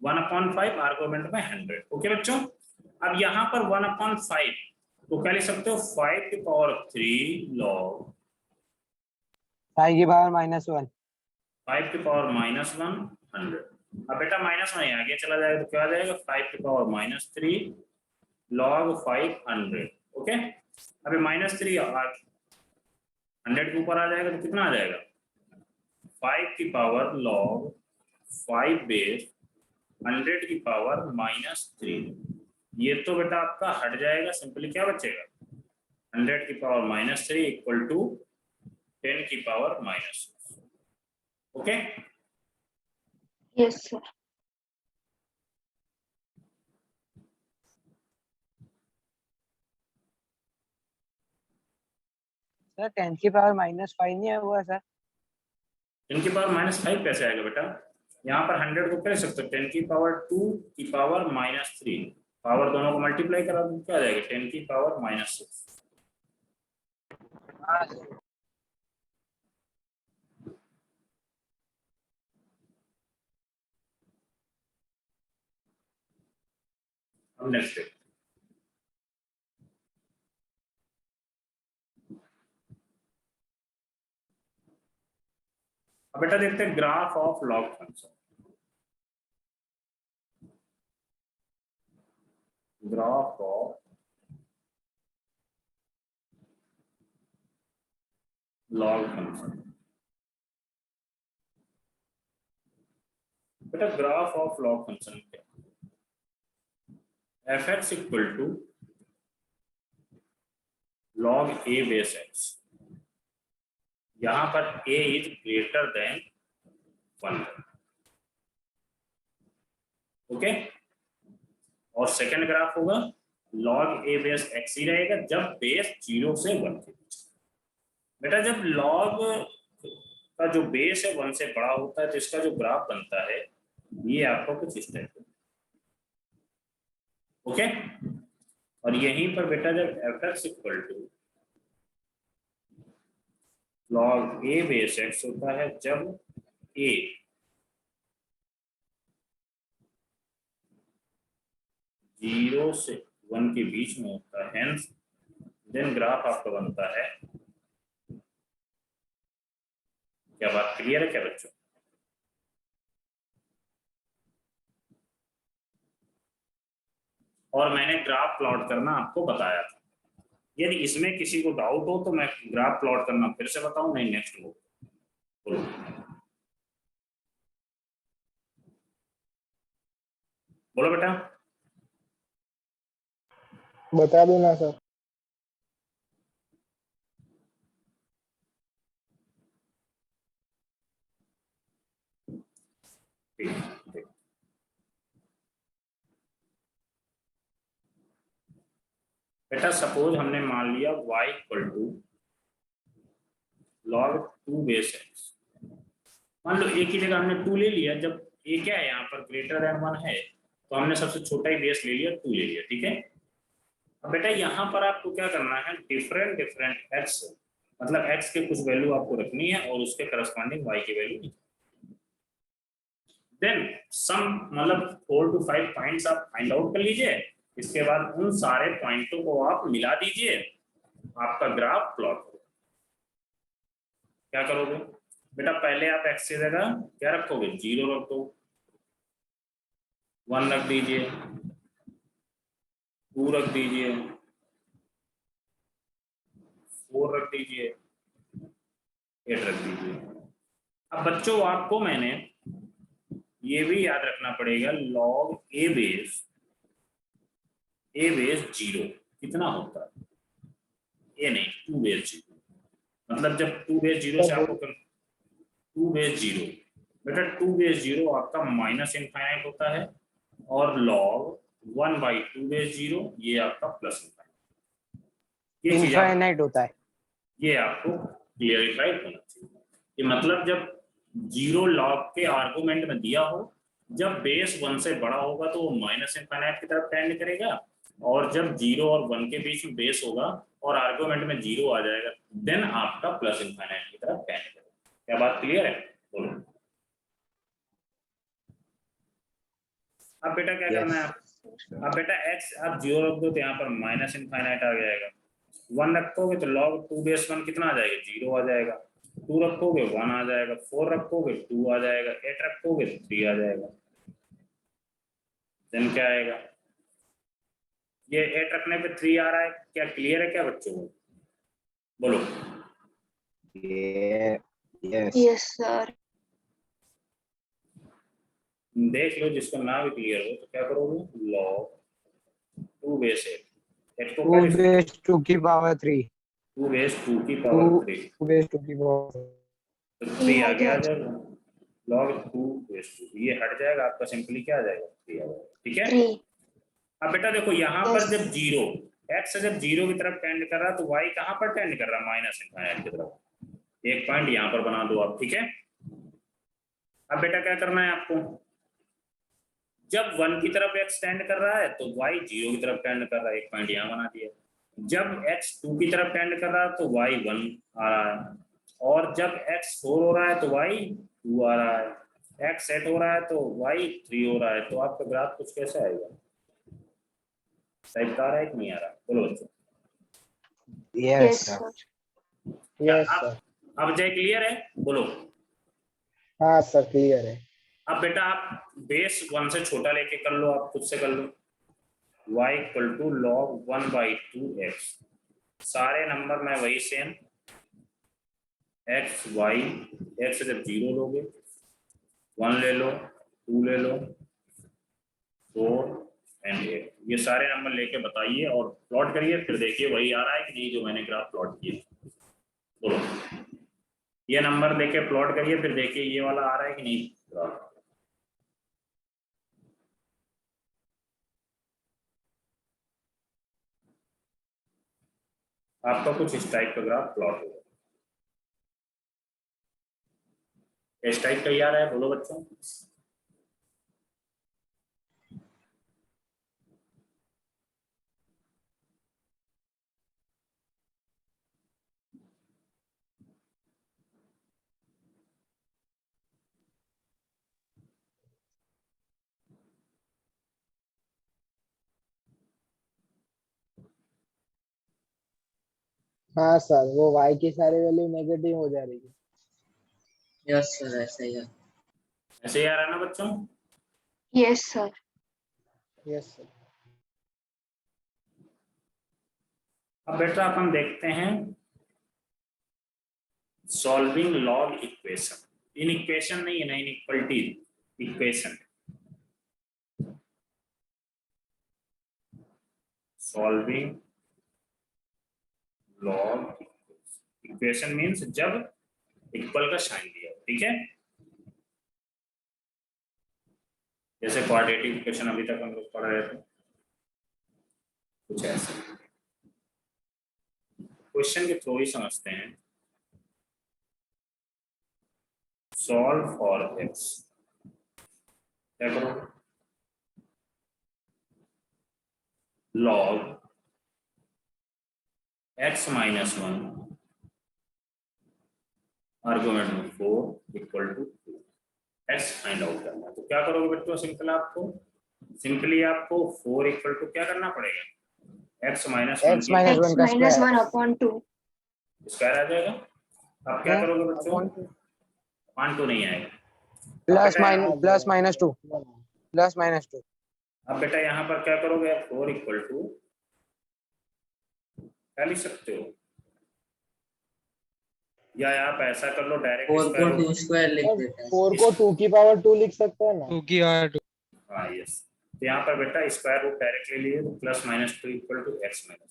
1/5, आर्गुमेंट में 100। ओके बच्चों, अब यहाँ पर 1/5 को क्या लिख सकते हो 5 की पावर 3 log 5 की पावर -1 5 की पावर -1 100। अब बेटा माइनस में आगे चला जाएगा तो क्या आ जाएगा 5 की पावर -3 log 500। ओके, अभी -3 100 के ऊपर आ जाएगा तो कितना आ जाएगा 5 की पावर log 5 बेस 100 की पावर -3। ये तो बेटा आपका हट जाएगा, सिंपली क्या बचेगा 100 की पावर -3 इक्वल टू 10 की power -6। Okay, Yes, sir. Sir 10 की पावर -5 नहीं हुआ सर। 10 की पावर -5 कैसे आएगा बेटा, यहाँ पर 100 को क्या लिख सकते हो 10 की पावर 2 की पावर -3, पावर दोनों को मल्टीप्लाई करा दो क्या आ जाएगा 10 की पावर -6। अब नेक्स्ट देखते हैं। अब बेटा देखते हैं graph of log function. Graph of log function. बेटा ग्राफ ऑफ लॉग फंक्शन क्या, f(x) equal to log a base x। यहां पर a is greater than 1। Okay, और सेकेंड ग्राफ होगा log a बेस x ही रहेगा जब बेस 0 से 1 के बीच। बेटा जब log का जो बेस है 1 से बड़ा होता है तो इसका जो ग्राफ बनता है ये आपको कुछ इस टाइप का। ओके, और यहीं पर बेटा जब f(x) equal to log a base x होता है जब a 0 से 1 के बीच में होता है, हेंस देन ग्राफ आपका बनता है। क्या बात क्लियर है क्या बच्चों? और मैंने ग्राफ प्लॉट करना आपको बताया था। यदि इसमें किसी को डाउट हो तो मैं ग्राफ प्लॉट करना फिर से बताऊं, नहीं नेक्स्ट बोलो। बोलो बेटा। बता दो ना सर। बेटा सपोज हमने मान लिया y equal to log 2 base x। मान लो एक ही जगह हमने 2 ले लिया, जब a क्या है यहाँ पर ग्रेटर देन 1 है तो हमने सबसे छोटा ही बेस ले लिया 2 ले लिया, ठीक है। अब बेटा यहाँ पर आपको क्या करना है, डिफरेंट डिफरेंट x मतलब x के कुछ वैल्यू आपको रखनी है और उसके करस्पॉन्डिंग y की वैल्यू, देन सम मतलब 4 to 5 पॉइंट्स आप फाइंड आउट कर लीजिए। इसके बाद उन सारे पॉइंटों को आप मिला दीजिए, आपका ग्राफ प्लॉट होगा। क्या करोगे बेटा, पहले आप x की जगह क्या रखोगे, 0 रख दो, 1 रख दीजिए, 2 रख दीजिए, 4 रख दीजिए, 8 रख दीजिए। अब बच्चों आपको मैंने ये भी याद रखना पड़ेगा, log a बेस 0 कितना होता है, ये नहीं 2 बेस 0, मतलब जब 2 बेस 0 से आपको 2 बेस 0 बेटा 2 बेस 0 आपका माइनस इनफाइनाइट होता है और log 1/2 बेस 0 ये आपका प्लस इनफाइनाइट, ये चीज इनफाइनाइट होता है। ये आपको क्लियरिफाई होना चाहिए। ये मतलब जब 0 log के आर्गुमेंट में दिया हो, जब बेस 1 से बड़ा होगा तो वो माइनस इनफाइनाइट की तरफ टेंड करेगा, और जब 0 और 1 के बीच में बेस होगा और आर्गुमेंट में 0 आ जाएगा देन आपका प्लस इनफाइनाइट की तरफ टेंड करेगा। क्या बात क्लियर है, बोलो। अब बेटा क्या करना है, अब बेटा x आप 0 रख दो तो यहाँ पर माइनस इनफाइनाइट आ जाएगा, 1 रखोगे तो log 2 बेस 1 कितना आ जाएगा, 0 आ जाएगा, 2 रखोगे 1 आ जाएगा, 4 रखोगे 2 आ जाएगा, 8 रखोगे 3 आ जाएगा, देन क्या आएगा, ये 8 रखने पे 3 आ रहा है। क्या क्लियर है क्या बच्चों को, बोलो। Yes, sir. देख लो जिसको ना भी क्लियर हो तो क्या करोगे, log 2 बेस 8 को 2 बेस 2 की पावर 3, 2 बेस 2 की पावर 3 2 बेस 2 की पावर तो 3 आ गया, जब log 2 बेस 2 ये हट जाएगा आपका, सिंपली क्या आ जाएगा, 3 आ जाएगा, ठीक है। 3. अब बेटा देखो यहाँ पर Yes. जब 0 x जब 0 की तरफ टेंड कर रहा है तो y कहाँ पर टेंड कर रहा है, माइनस इनफाइनाइट की तरफ। एक पॉइंट यहाँ पर बना दो आप, ठीक है। अब बेटा क्या करना है आपको, जब 1 की तरफ x टेंड कर रहा है तो y 0 की तरफ टेंड कर रहा है, एक पॉइंट यहाँ बना दिया। जब x 2 की तरफ टेंड कर रहा है तो y 1 आ रहा है, और जब x 4 हो रहा है तो y 2 आ रहा है, x 8 हो रहा है तो y 3 हो रहा है। तो आपका ग्राफ कुछ कैसे आएगा, टाइप आ रहा है कि नहीं आ रहा, बोलो बच्चों। Yes, sir. Yes sir. अब जय क्लियर है, बोलो। हाँ सर क्लियर है। अब बेटा आप बेस 1 से छोटा लेके कर लो, आप खुद से कर लो, y equal to log 1/2x, सारे नंबर में वही सेम, x y, x जब 0 लोगे 1 ले लो, 2 ले लो, 4 एंड 8, ये सारे नंबर लेके बताइए और प्लॉट करिए, फिर देखिए वही आ रहा है कि नहीं जो मैंने ग्राफ प्लॉट किया। बोलो, ये नंबर लेके प्लॉट करिए, फिर देखिए ये वाला आ रहा है कि नहीं ग्राफ। आपका कुछ इस टाइप का ग्राफ प्लॉट होगा, इस टाइप का ही आ रहा है, बोलो बच्चों। हाँ सर, वो y की सारी वैल्यू नेगेटिव हो जा रही है। यस सर, ऐसा ही है। ऐसे ही आ रहा है ना बच्चों। Yes, sir. Yes sir. अब बेटा अपन देखते हैं solving log equation, in equation नहीं है ना, inequality equation, solving log equation means जब इक्वल का साइन दिया, ठीक है। जैसे क्वाड्रेटिक इक्वेशन अभी तक हम लोग पढ़ रहे थे, कुछ ऐसे। क्वेश्चन के थ्रू ही समझते हैं। सॉल्व फॉर एक्स, क्या करो, लॉग x माइनस 1 आर्गुमेंट में 4 equal to 2 x find out करना है। तो क्या करोगे बच्चों, सिंपली आपको 4 इक्वल टू क्या करना पड़ेगा, x minus 1 x minus 1 upon 2 square आ जाएगा। अब क्या करोगे बच्चों, 1 2 नहीं आएगा, प्लस माइनस टू। अब बेटा यहाँ पर क्या करोगे, 4 इक्वल टू क्या लिख सकते हो, या आप ऐसा कर लो डायरेक्ट 4 को 2 स्क्वायर लिख देते हैं। 4 को 2 की पावर 2 लिख सकते हैं ना। 2 की पावर 2। हाँ यस, तो यहाँ पर बेटा स्क्वायर रूट डायरेक्ट ले लिए तो plus minus 2 equal to X minus.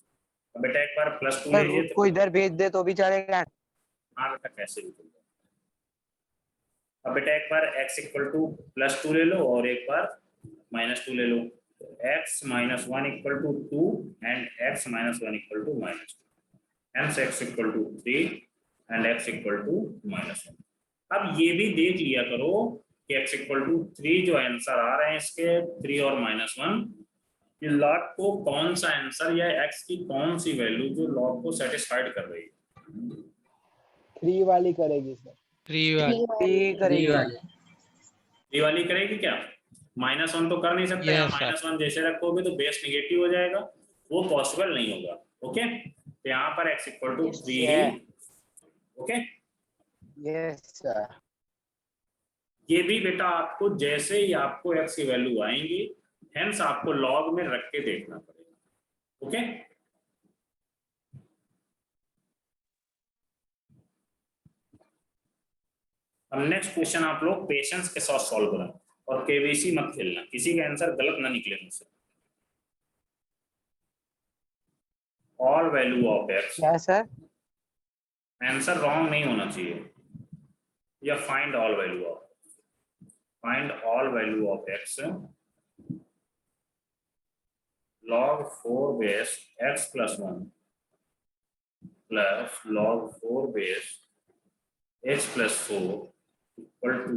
अब बेटा एक बार प्लस 2 ले लिए तो इधर भेज दे तो भी चलेगा। हाँ बेटा कैसे भी चलेगा। अब बेटा एक बार x इक्वल टू प्लस 2 ले लो और एक बार माइनस 2 ले लो, तो x minus 1 equal to 2 and x minus 1 equal to minus 2, hence x equal to 3 and x equal to minus 1। अब ये भी देख लिया करो कि x इक्वल टू 3 जो आंसर आ रहे हैं इसके 3 और माइनस 1, ये लॉग को कौन सा आंसर या x की कौन सी वैल्यू जो लॉग को सेटिस्फाइड कर रही है, 3 वाली करेगी सर। 3 वाली। 3 वाली करेगी क्या, माइनस 1 तो कर नहीं सकते, Yes, माइनस 1 जैसे रखोगे तो बेस निगेटिव हो जाएगा, वो पॉसिबल नहीं होगा। ओके, तो यहाँ पर x equal to 3, okay. Yes sir. ये भी बेटा आपको जैसे ही आपको x की वैल्यू आएंगी, हेंस आपको लॉग में रख के देखना पड़ेगा। ओके, अब नेक्स्ट क्वेश्चन आप लोग पेशेंस के साथ सॉल्व करें और केबीसी मत खेलना, किसी का आंसर गलत ना निकले मुझसे। ऑल वैल्यू ऑफ x, क्या सर? आंसर रॉन्ग नहीं होना चाहिए, या find all value of x log 4 base x plus 1 plus log 4 base x plus 4 equal to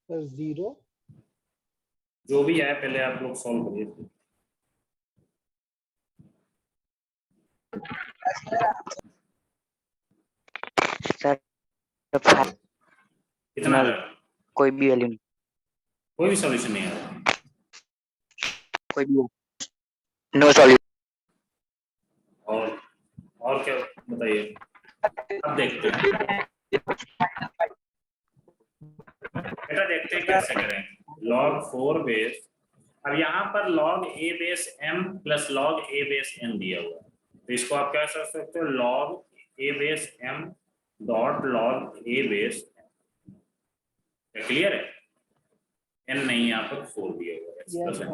sir 0 जो भी है पहले आप लोग सॉल्व करिए। कितना आ रहा है? कोई भी वैल्यू नहीं, कोई भी सॉल्यूशन नहीं आ रहा, कोई भी नो सॉल्यूशन। और क्या बताइए, अब देखते हैं बेटा, देखते हैं कैसे करें। log 4 बेस, अब यहाँ पर log a base m plus log a base n दिया हुआ है, तो इसको आप क्या कर सकते हो, log a base m dot log a base m। Clear है? n नहीं यहाँ पर 4 दिया हुआ है, x Yes, plus sir. n।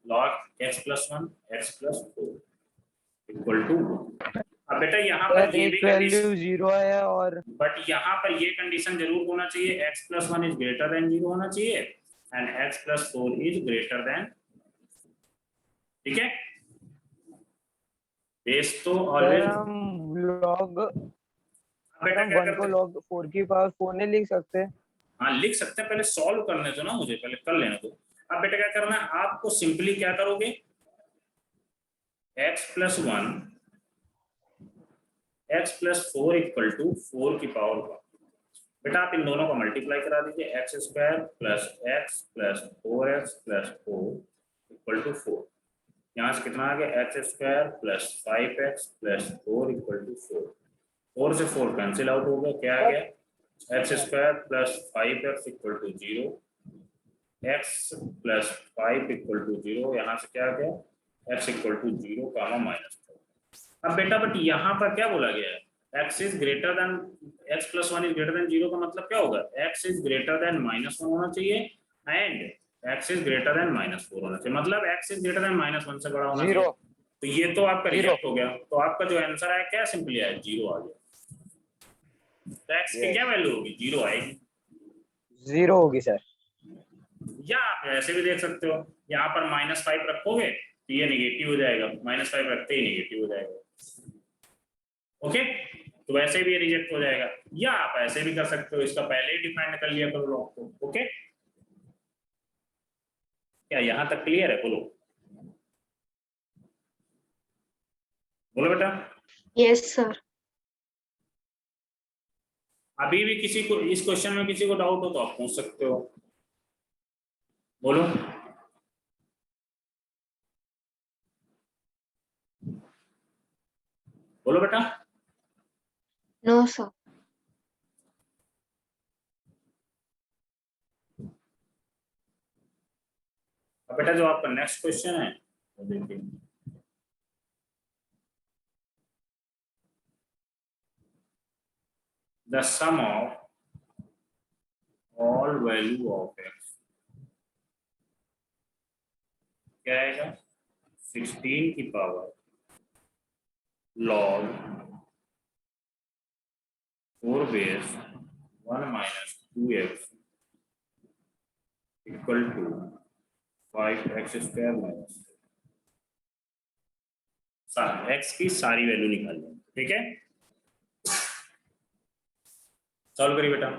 log x plus 1 x plus 4 equal to. अब बेटा यहाँ पर सर ये भी एक वैल्यू कंडीशन, 0 है और बट यहाँ पर ये कंडीशन जरूर होना चाहिए, x plus 1 is greater then 0 होना चाहिए and x plus 4 is greater then, ठीक है? बेस तो सर ऑलवेज, हम log बेटा हम क्या 1 को करते हैं? log 4 की पावर 4 नहीं लिख सकते? हाँ लिख सकते हैं, पहले सॉल्व करने दो ना मुझे, पहले कर लेने दो। अब बेटा क्या करना है, आपको सिंपली क्या करोगे, x plus 1 x plus 4 equal to 4 की पावर 1। बेटा आप इन दोनों को मल्टीप्लाई करा दीजिए, X square plus X plus 4x plus 4 equal to 4। यहाँ से कितना आ गया, X square plus 5x plus 4 equal to 4। 4 से 4 कैंसिल आउट हो गया, क्या आ गया, X square plus 5x equal to 0, X plus 5 equal to 0, यहाँ से क्या आ गया, x equal to 0 comma minus 4। अब बेटा बट यहाँ पर क्या बोला गया है, x is greater then, x plus 1 is greater then 0 का मतलब क्या होगा, x इज ग्रेटर देन -1 होना चाहिए and x is greater then -4 होना चाहिए, मतलब x इज ग्रेटर देन -1 से बड़ा होना चाहिए। 0 तो ये तो आपका 0 रिजेक्ट हो गया, तो आपका जो आंसर आया क्या सिंपली आया, 0 आ गया। तो x की क्या वैल्यू होगी, 0 आएगी। 0 होगी सर। या आप ऐसे भी देख सकते हो, यहाँ पर -5 रखोगे तो ये निगेटिव हो जाएगा, -5 रखते ही निगेटिव हो जाएगा, ओके? तो वैसे भी ये रिजेक्ट हो जाएगा, या आप ऐसे भी कर सकते हो, इसका पहले ही डिफाइन कर लिया करो लॉग को, ओके? क्या यहाँ तक क्लियर है? बोलो बोलो बेटा। Yes, sir. अभी भी किसी को इस क्वेश्चन में किसी को डाउट हो तो आप पूछ सकते हो, बोलो। बोलो बेटा। No, sir. अब बेटा जो आपका नेक्स्ट क्वेश्चन है वो देखिए, the sum of all value of x क्या आएगा, 16 की power log 4 base 1 minus 2x equal to 5x square minus x की सारी वैल्यू निकालनी, ठीक है? सॉल्व करिए बेटा।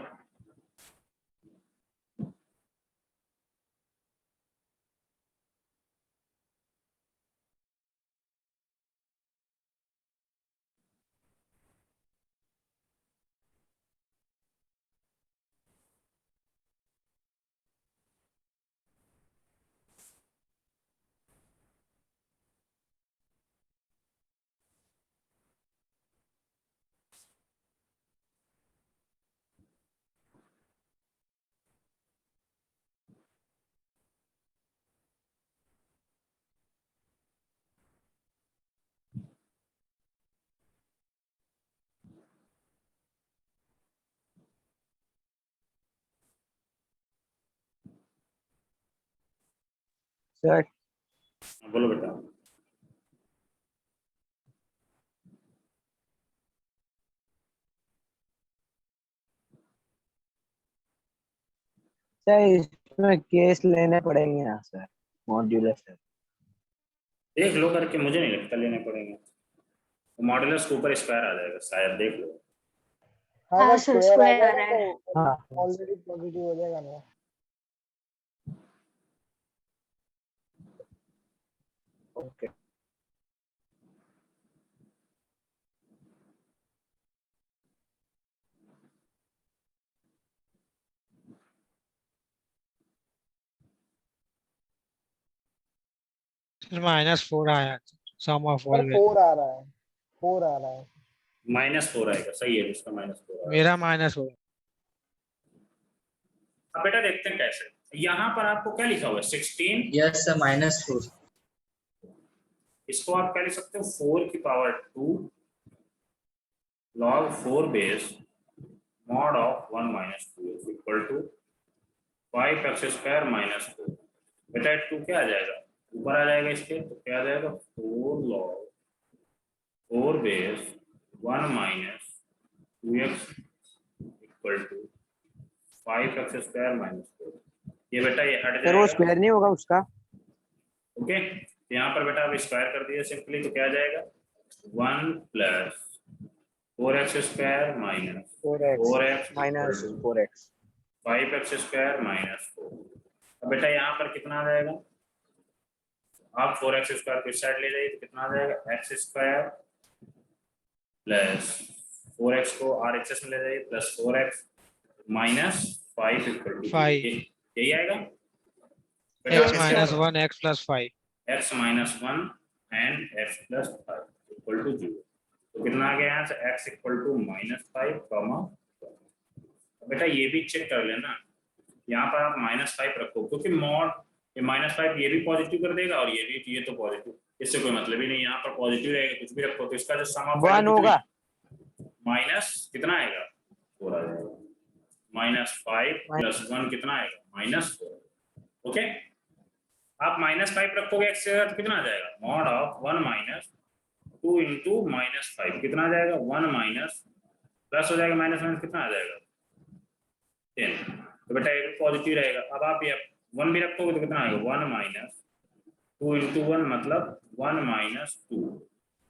सर बोलो बेटा। सर इसमें केस लेने पड़ेंगे यहाँ सर, मॉड्यूलर सर। देख लो करके, मुझे नहीं लगता लेने पड़ेंगे, मॉडुलस के ऊपर स्क्वायर आ जाएगा शायद, देख लो। हाँ हाँ, बस sir, स्क्वायर आ square आ जाएगा रहा है। तो हाँ ऑलरेडी पॉजिटिव हो जाएगा ना। ओके। -4 आया, सम ऑफ पर ऑल 4 आ रहा है, 4 आ रहा है। -4 आएगा, सही है, इसका -4 मेरा -4। अब बेटा देखते हैं कैसे। यहाँ पर आपको क्या लिखा हुआ है, 16, यस सर -4। इसको आप क्या लिख सकते हो, 4 की power 2 log 4 base mod of 1 minus 2 is equal to 5x square minus 4। बेटा 2 क्या आ जाएगा, ऊपर आ जाएगा इसके, तो क्या आ जाएगा 4 log 4 base 1 minus 2x equal to 5x square minus 4। ये बेटा ये हट सर वो जाएगा, स्क्वायर नहीं होगा उसका? ओके। यहाँ पर बेटा अब स्क्वायर कर दिया सिंपली, तो क्या आ जाएगा 1 plus 4x square minus 4x minus equal to 4x 5x square minus 4। अब बेटा यहाँ पर कितना आ जाएगा, आप 4x स्क्वायर को इस साइड ले जाइए तो कितना आ जाएगा x स्क्वायर प्लस 4x को RHS में ले जाइए plus 4x minus 5 equal to 5 यही आएगा x Yes, minus sir. 1 x plus 5 x minus 1 and x plus 5 equal to 0। तो कितना आ गया यहाँ से x इक्वल टू -5 कॉमा। बेटा ये भी चेक कर लेना, यहाँ पर आप -5 रखो क्योंकि मॉड ये -5 ये भी पॉजिटिव कर देगा और ये तो पॉजिटिव, इससे कोई मतलब ही नहीं, यहाँ पर पॉजिटिव रहेगा कुछ भी रखो तो इसका जो सम ऑफ 1 होगा। माइनस कितना आएगा 4 आ जाएगा, -5 प्लस 1 कितना आएगा -4। ओके, आप -5 रखोगे x से तो कितना आ जाएगा मॉड ऑफ 1 माइनस 2 इंटू -5 कितना आ जाएगा 1 माइनस प्लस हो जाएगा माइनस कितना आ जाएगा 10। तो बेटा ये पॉजिटिव रहेगा। अब आप ये 1 भी रखोगे तो कितना आएगा 1 माइनस 2 इंटू 1 मतलब 1 माइनस 2,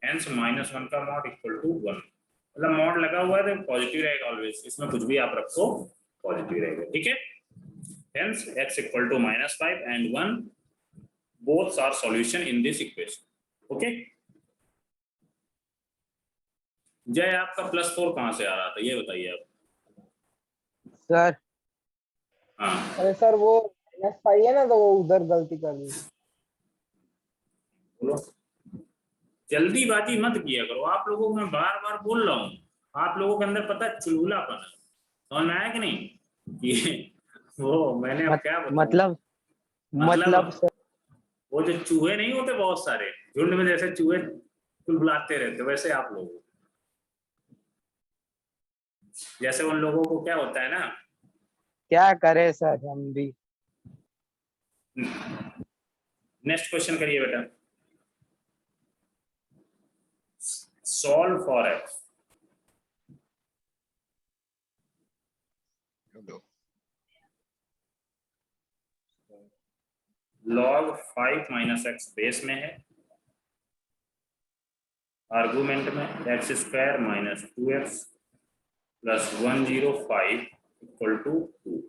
हेंस -1 का मॉड इक्वल टू 1। मतलब मॉड लगा हुआ है तो पॉजिटिव रहेगा ऑलवेज, इसमें कुछ भी आप रखो पॉजिटिव रहेगा, ठीक है। Hence x equal to -5 and 1 both are solution in this equation, okay। जय आपका +4 कहाँ से आ रहा था ये बताइए आप। सर हाँ अरे सर वो -5 है ना तो वो उधर गलती कर दी। बोलो, जल्दीबाजी मत किया करो, आप लोगों को मैं बार बार बोल रहा हूँ, आप लोगों के अंदर पता चुलबुलापन है, समझ में आया कि नहीं कि वो मैंने अब क्या बताऊं? मतलब सर वो जो चूहे नहीं होते बहुत सारे झुंड में, जैसे चूहे चुलबुलाते रहते वैसे आप लोग, जैसे उन लोगों को क्या होता है ना, क्या करे सर हम भी। नेक्स्ट क्वेश्चन करिए बेटा। Solve for x log 5 minus x base में है, आर्गुमेंट में x square minus 2x plus 105 equal to 2।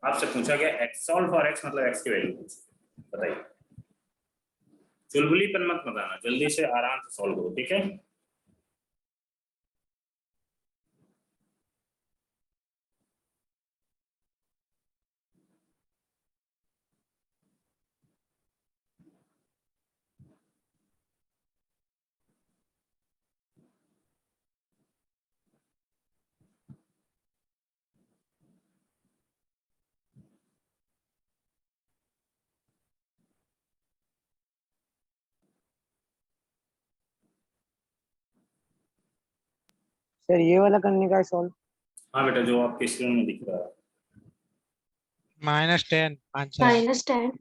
आपसे पूछा गया x सॉल्व फॉर x मतलब x की वैल्यू बताइए। चुलबुलीपन मत बताना, जल्दी से आराम से सॉल्व करो, ठीक है। सर ये वाला करने का सॉल्व। हाँ बेटा जो आपके स्क्रीन में दिख रहा है -10 आंसर है। -10.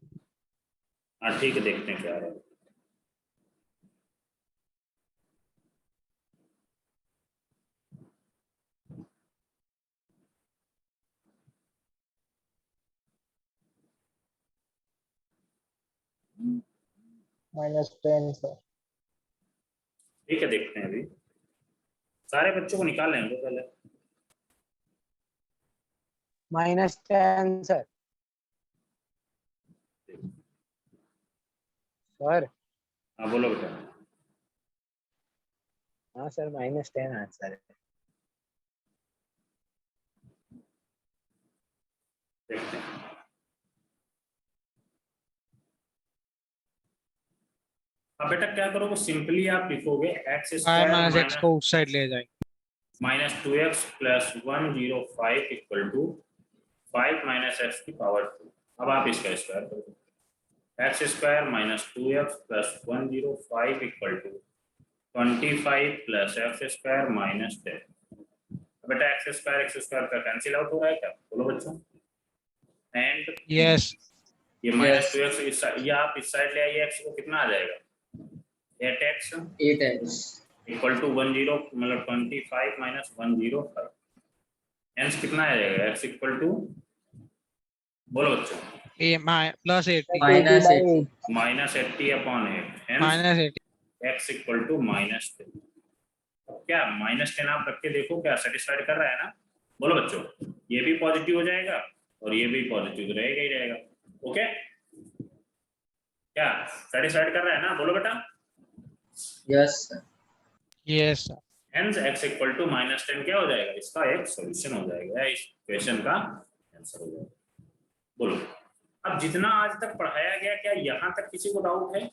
हाँ ठीक है, देखते हैं क्या आ रहा है। -10 सर। ठीक है देखते हैं, अभी सारे बच्चों को निकाल लेंगे पहले। -10 सर। सर हाँ बोलो बेटा। हाँ सर -10 आंसर है। देखते हैं। अब बेटा क्या करोगे, सिंपली आप लिखोगे x 5 स्क्वायर minus x को उस साइड ले जाएंगे। -2x plus 105 equal to 5 minus x की पावर 2। अब आप इसका स्क्वायर कर दो, x square -2x plus 105 equal to 25 plus X square minus 10। बेटा एक्स स्क्वायर का कैंसिल आउट हो रहा है क्या, बोलो बच्चों। And Yes. ये माइनस 2x ये आप इस साइड ले आइए, x को कितना आ जाएगा 8x 8x इक्वल टू 10 मतलब 25 माइनस 105। हेंस कितना आ जाएगा x इक्वल टू, बोलो बच्चों, Plus 80. minus 80/8. Minus 80 upon 8। Hence Minus 80. x equal to -10। क्या -10 आप रख के देखो क्या सेटिस्फाइड कर रहा है ना, बोलो बच्चों। ये भी पॉजिटिव हो जाएगा और ये भी पॉजिटिव रहेगा ही रहेगा। ओके, क्या सेटिस्फाइड कर रहा है ना, बोलो बेटा। yes sir Yes, sir. Hence x equal to -10 क्या हो जाएगा, इसका एक सॉल्यूशन हो जाएगा, इस क्वेश्चन का आंसर हो जाएगा। बोलो अब जितना आज तक पढ़ाया गया, क्या यहाँ तक किसी को डाउट है?